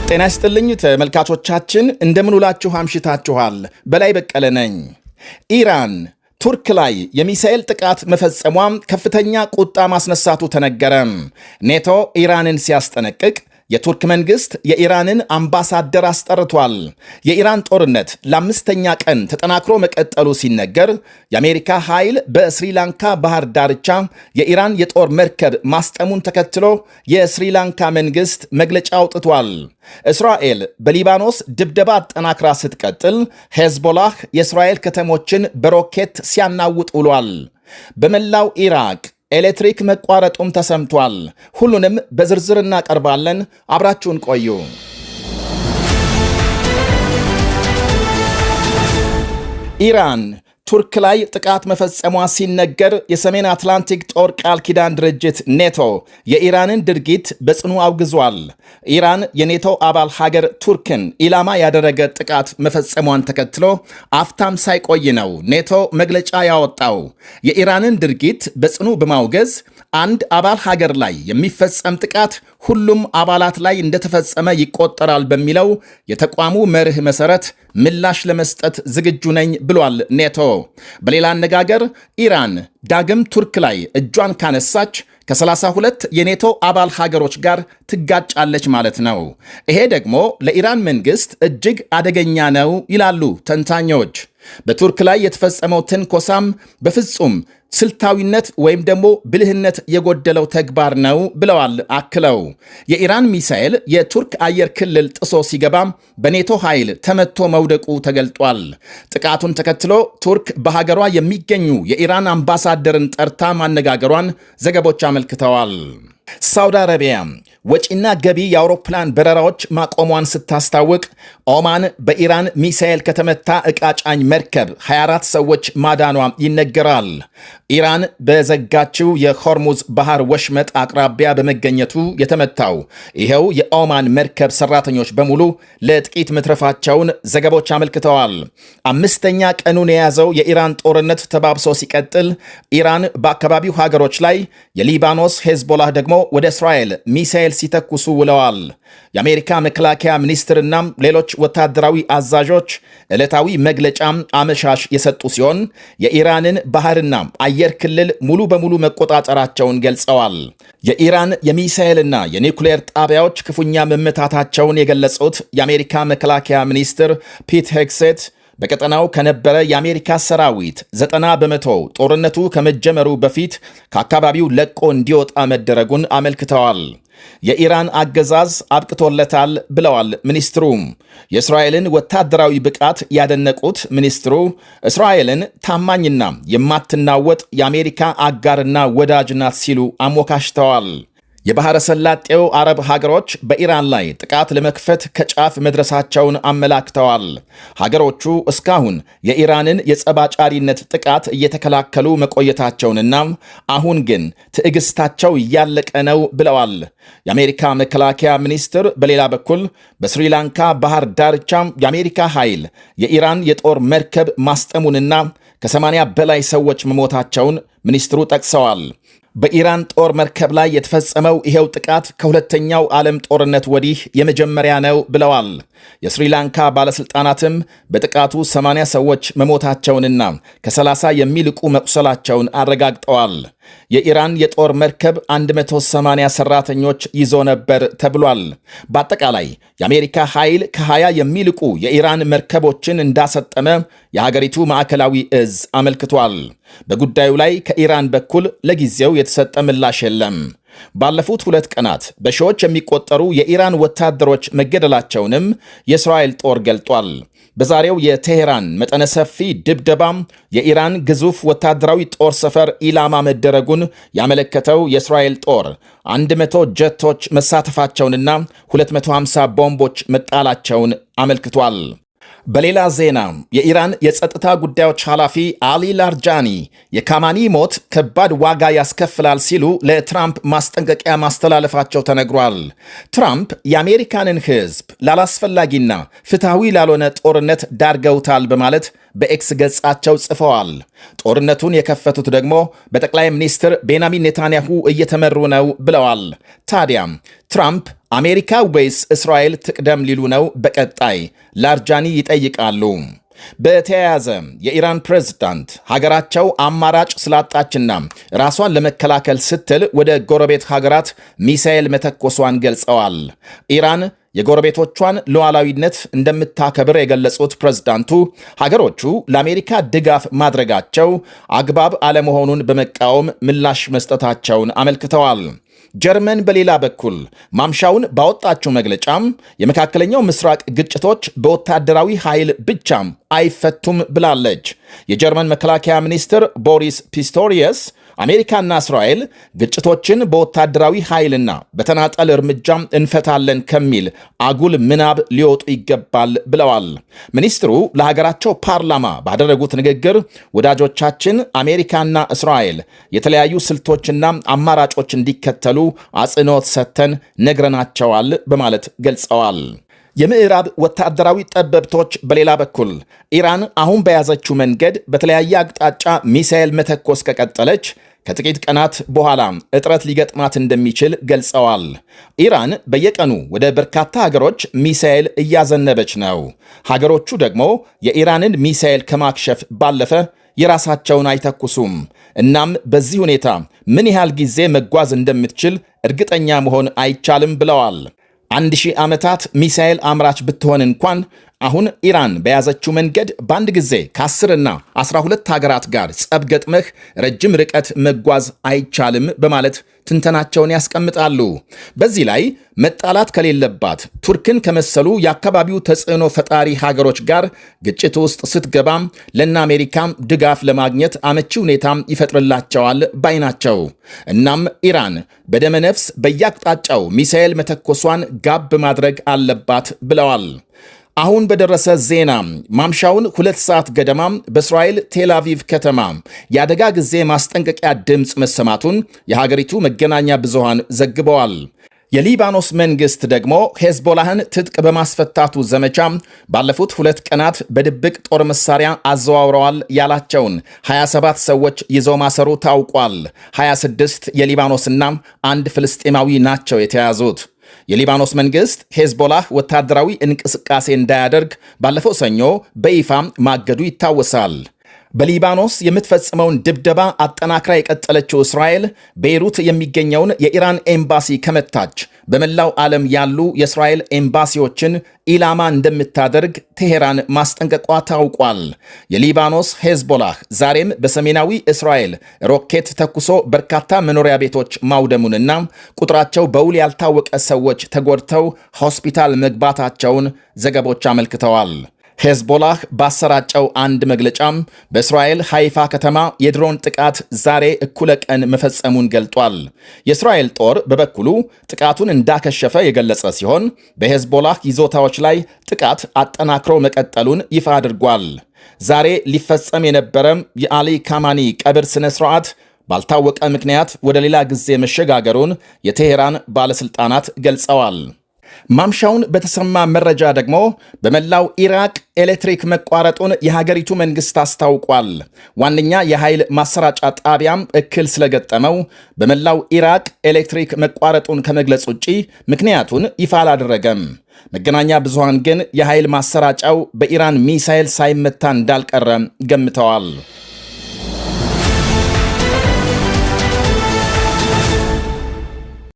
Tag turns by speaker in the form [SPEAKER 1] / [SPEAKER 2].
[SPEAKER 1] ጤና ይስጥልኝ ተመልካቾቻችን፣ እንደምን ውላችሁ አምሽታችኋል? በላይ በቀለ ነኝ። ኢራን ቱርክ ላይ የሚሳኤል ጥቃት መፈጸሟም ከፍተኛ ቁጣ ማስነሳቱ ተነገረ። ኔቶ ኢራንን ሲያስጠነቅቅ የቱርክ መንግስት የኢራንን አምባሳደር አስጠርቷል። የኢራን ጦርነት ለአምስተኛ ቀን ተጠናክሮ መቀጠሉ ሲነገር የአሜሪካ ኃይል በስሪላንካ ባህር ዳርቻ የኢራን የጦር መርከብ ማስጠሙን ተከትሎ የስሪላንካ መንግስት መግለጫ አውጥቷል። እስራኤል በሊባኖስ ድብደባ አጠናክራ ስትቀጥል ሄዝቦላህ የእስራኤል ከተሞችን በሮኬት ሲያናውጥ ውሏል። በመላው ኢራቅ ኤሌክትሪክ መቋረጡም ተሰምቷል። ሁሉንም በዝርዝር እናቀርባለን። አብራችሁን ቆዩ። ኢራን ቱርክ ላይ ጥቃት መፈጸሟ ሲነገር የሰሜን አትላንቲክ ጦር ቃል ኪዳን ድርጅት ኔቶ የኢራንን ድርጊት በጽኑ አውግዟል። ኢራን የኔቶ አባል ሀገር ቱርክን ኢላማ ያደረገ ጥቃት መፈጸሟን ተከትሎ አፍታም ሳይቆይ ነው ኔቶ መግለጫ ያወጣው። የኢራንን ድርጊት በጽኑ በማውገዝ አንድ አባል ሀገር ላይ የሚፈጸም ጥቃት ሁሉም አባላት ላይ እንደተፈጸመ ይቆጠራል በሚለው የተቋሙ መርህ መሰረት ምላሽ ለመስጠት ዝግጁ ነኝ ብሏል ኔቶ። በሌላ አነጋገር ኢራን ዳግም ቱርክ ላይ እጇን ካነሳች ከ32 የኔቶ አባል ሀገሮች ጋር ትጋጫለች ማለት ነው። ይሄ ደግሞ ለኢራን መንግስት እጅግ አደገኛ ነው ይላሉ ተንታኞች። በቱርክ ላይ የተፈጸመው ትንኮሳም በፍጹም ስልታዊነት ወይም ደግሞ ብልህነት የጎደለው ተግባር ነው ብለዋል። አክለው የኢራን ሚሳኤል የቱርክ አየር ክልል ጥሶ ሲገባም በኔቶ ኃይል ተመቶ መውደቁ ተገልጧል። ጥቃቱን ተከትሎ ቱርክ በሀገሯ የሚገኙ የኢራን አምባሳደርን ጠርታ ማነጋገሯን ዘገቦች አመልክተዋል። ሳውዲ አረቢያ ወጪና ገቢ የአውሮፕላን በረራዎች ማቆሟን ስታስታውቅ ኦማን በኢራን ሚሳኤል ከተመታ ዕቃ ጫኝ መርከብ 24 ሰዎች ማዳኗ ይነገራል። ኢራን በዘጋችው የሆርሙዝ ባህር ወሽመጥ አቅራቢያ በመገኘቱ የተመታው ይኸው የኦማን መርከብ ሰራተኞች በሙሉ ለጥቂት መትረፋቸውን ዘገቦች አመልክተዋል። አምስተኛ ቀኑን የያዘው የኢራን ጦርነት ተባብሶ ሲቀጥል ኢራን በአካባቢው ሀገሮች ላይ የሊባኖስ ሄዝቦላህ ደግሞ ወደ እስራኤል ሚሳኤል ሲተኩሱ ውለዋል። የአሜሪካ መከላከያ ሚኒስትርና ሌሎች ወታደራዊ አዛዦች ዕለታዊ መግለጫም አመሻሽ የሰጡ ሲሆን የኢራንን ባህርና አየር ክልል ሙሉ በሙሉ መቆጣጠራቸውን ገልጸዋል። የኢራን የሚሳኤልና የኒውክሌር ጣቢያዎች ክፉኛ መመታታቸውን የገለጹት የአሜሪካ መከላከያ ሚኒስትር ፒት ሄግሴት በቀጠናው ከነበረ የአሜሪካ ሰራዊት 90 በመቶ ጦርነቱ ከመጀመሩ በፊት ከአካባቢው ለቆ እንዲወጣ መደረጉን አመልክተዋል። የኢራን አገዛዝ አብቅቶለታል ብለዋል ሚኒስትሩ። የእስራኤልን ወታደራዊ ብቃት ያደነቁት ሚኒስትሩ እስራኤልን ታማኝና የማትናወጥ የአሜሪካ አጋርና ወዳጅ ናት ሲሉ አሞካሽተዋል። የባሕረ ሰላጤው አረብ ሀገሮች በኢራን ላይ ጥቃት ለመክፈት ከጫፍ መድረሳቸውን አመላክተዋል። ሀገሮቹ እስካሁን የኢራንን የጸባጫሪነት ጥቃት እየተከላከሉ መቆየታቸውንና አሁን ግን ትዕግስታቸው እያለቀ ነው ብለዋል። የአሜሪካ መከላከያ ሚኒስትር በሌላ በኩል በስሪላንካ ባህር ዳርቻም የአሜሪካ ኃይል የኢራን የጦር መርከብ ማስጠሙንና ከ80 በላይ ሰዎች መሞታቸውን ሚኒስትሩ ጠቅሰዋል። በኢራን ጦር መርከብ ላይ የተፈጸመው ይሄው ጥቃት ከሁለተኛው ዓለም ጦርነት ወዲህ የመጀመሪያ ነው ብለዋል። የስሪላንካ ባለሥልጣናትም በጥቃቱ 80 ሰዎች መሞታቸውንና ከ30 የሚልቁ መቁሰላቸውን አረጋግጠዋል። የኢራን የጦር መርከብ 180 ሰራተኞች ይዞ ነበር ተብሏል። በአጠቃላይ የአሜሪካ ኃይል ከ20 የሚልቁ የኢራን መርከቦችን እንዳሰጠመ የሀገሪቱ ማዕከላዊ እዝ አመልክቷል። በጉዳዩ ላይ ከኢራን በኩል ለጊዜው የተሰጠ ምላሽ የለም። ባለፉት 2 ቀናት በሺዎች የሚቆጠሩ የኢራን ወታደሮች መገደላቸውንም የእስራኤል ጦር ገልጧል። በዛሬው የቴሄራን መጠነ ሰፊ ድብደባም የኢራን ግዙፍ ወታደራዊ ጦር ሰፈር ኢላማ መደረጉን ያመለከተው የእስራኤል ጦር 100 ጀቶች መሳተፋቸውንና 250 ቦምቦች መጣላቸውን አመልክቷል። በሌላ ዜና የኢራን የጸጥታ ጉዳዮች ኃላፊ አሊ ላርጃኒ የካማኒ ሞት ከባድ ዋጋ ያስከፍላል ሲሉ ለትራምፕ ማስጠንቀቂያ ማስተላለፋቸው ተነግሯል። ትራምፕ የአሜሪካንን ሕዝብ ላላስፈላጊና ፍትሐዊ ላልሆነ ጦርነት ዳርገውታል በማለት በኤክስ ገጻቸው ጽፈዋል። ጦርነቱን የከፈቱት ደግሞ በጠቅላይ ሚኒስትር ቤንያሚን ኔታንያሁ እየተመሩ ነው ብለዋል። ታዲያ ትራምፕ አሜሪካ ወይስ እስራኤል ትቅደም ሊሉ ነው? በቀጣይ ላርጃኒ ይጠይቃሉ። በተያያዘ የኢራን ፕሬዝዳንት ሀገራቸው አማራጭ ስላጣችና ራሷን ለመከላከል ስትል ወደ ጎረቤት ሀገራት ሚሳኤል መተኮሷን ገልጸዋል። ኢራን የጎረቤቶቿን ሉዓላዊነት እንደምታከብር የገለጹት ፕሬዝዳንቱ ሀገሮቹ ለአሜሪካ ድጋፍ ማድረጋቸው አግባብ አለመሆኑን በመቃወም ምላሽ መስጠታቸውን አመልክተዋል። ጀርመን በሌላ በኩል ማምሻውን ባወጣችው መግለጫም የመካከለኛው ምስራቅ ግጭቶች በወታደራዊ ኃይል ብቻም አይፈቱም ብላለች። የጀርመን መከላከያ ሚኒስትር ቦሪስ ፒስቶሪየስ አሜሪካና እስራኤል ግጭቶችን በወታደራዊ ኃይልና በተናጠል እርምጃም እንፈታለን ከሚል አጉል ምናብ ሊወጡ ይገባል ብለዋል። ሚኒስትሩ ለሀገራቸው ፓርላማ ባደረጉት ንግግር ወዳጆቻችን አሜሪካና እስራኤል የተለያዩ ስልቶችና አማራጮች እንዲከተሉ አጽንኦት ሰጥተን ነግረናቸዋል በማለት ገልጸዋል። የምዕራብ ወታደራዊ ጠበብቶች በሌላ በኩል ኢራን አሁን በያዘችው መንገድ በተለያየ አቅጣጫ ሚሳኤል መተኮስ ከቀጠለች ከጥቂት ቀናት በኋላ እጥረት ሊገጥማት እንደሚችል ገልጸዋል። ኢራን በየቀኑ ወደ በርካታ ሀገሮች ሚሳኤል እያዘነበች ነው። ሀገሮቹ ደግሞ የኢራንን ሚሳኤል ከማክሸፍ ባለፈ የራሳቸውን አይተኩሱም። እናም በዚህ ሁኔታ ምን ያህል ጊዜ መጓዝ እንደምትችል እርግጠኛ መሆን አይቻልም ብለዋል። 1000 ዓመታት ሚሳኤል አምራች ብትሆን እንኳን አሁን ኢራን በያዘችው መንገድ በአንድ ጊዜ ከ10 እና 12 ሀገራት ጋር ጸብ ገጥመህ ረጅም ርቀት መጓዝ አይቻልም በማለት ትንተናቸውን ያስቀምጣሉ። በዚህ ላይ መጣላት ከሌለባት ቱርክን ከመሰሉ የአካባቢው ተጽዕኖ ፈጣሪ ሀገሮች ጋር ግጭት ውስጥ ስትገባም ለእነ አሜሪካም ድጋፍ ለማግኘት አመቺ ሁኔታም ይፈጥርላቸዋል ባይ ናቸው። እናም ኢራን በደመነፍስ በየአቅጣጫው ሚሳኤል መተኮሷን ጋብ ማድረግ አለባት ብለዋል። አሁን በደረሰ ዜና ማምሻውን 2 ሰዓት ገደማ በእስራኤል ቴልአቪቭ ከተማ የአደጋ ጊዜ ማስጠንቀቂያ ድምፅ መሰማቱን የሀገሪቱ መገናኛ ብዙሃን ዘግበዋል። የሊባኖስ መንግስት ደግሞ ሄዝቦላህን ትጥቅ በማስፈታቱ ዘመቻ ባለፉት 2 ቀናት በድብቅ ጦር መሳሪያ አዘዋውረዋል ያላቸውን 27 ሰዎች ይዘው ማሰሩ ታውቋል። 26 የሊባኖስና 1 ፍልስጤማዊ ናቸው የተያዙት። የሊባኖስ መንግስት ሄዝቦላህ ወታደራዊ እንቅስቃሴ እንዳያደርግ ባለፈው ሰኞ በይፋ ማገዱ ይታወሳል። በሊባኖስ የምትፈጽመውን ድብደባ አጠናክራ የቀጠለችው እስራኤል ቤይሩት የሚገኘውን የኢራን ኤምባሲ ከመታች በመላው ዓለም ያሉ የእስራኤል ኤምባሲዎችን ኢላማ እንደምታደርግ ቴሄራን ማስጠንቀቋ ታውቋል። የሊባኖስ ሄዝቦላህ ዛሬም በሰሜናዊ እስራኤል ሮኬት ተኩሶ በርካታ መኖሪያ ቤቶች ማውደሙንና ቁጥራቸው በውል ያልታወቀ ሰዎች ተጎድተው ሆስፒታል መግባታቸውን ዘገቦች አመልክተዋል። ሄዝቦላህ ባሰራጨው አንድ መግለጫም በእስራኤል ሃይፋ ከተማ የድሮን ጥቃት ዛሬ እኩለ ቀን መፈጸሙን ገልጧል። የእስራኤል ጦር በበኩሉ ጥቃቱን እንዳከሸፈ የገለጸ ሲሆን በሄዝቦላህ ይዞታዎች ላይ ጥቃት አጠናክሮ መቀጠሉን ይፋ አድርጓል። ዛሬ ሊፈጸም የነበረም የአሊ ካማኒ ቀብር ስነ ስርዓት ባልታወቀ ምክንያት ወደ ሌላ ጊዜ መሸጋገሩን የቴሄራን ባለስልጣናት ገልጸዋል። ማምሻውን በተሰማ መረጃ ደግሞ በመላው ኢራቅ ኤሌክትሪክ መቋረጡን የሀገሪቱ መንግስት አስታውቋል። ዋነኛ የኃይል ማሰራጫ ጣቢያም እክል ስለገጠመው በመላው ኢራቅ ኤሌክትሪክ መቋረጡን ከመግለጽ ውጪ ምክንያቱን ይፋ አላደረገም። መገናኛ ብዙሃን ግን የኃይል ማሰራጫው በኢራን ሚሳኤል ሳይመታ እንዳልቀረ ገምተዋል።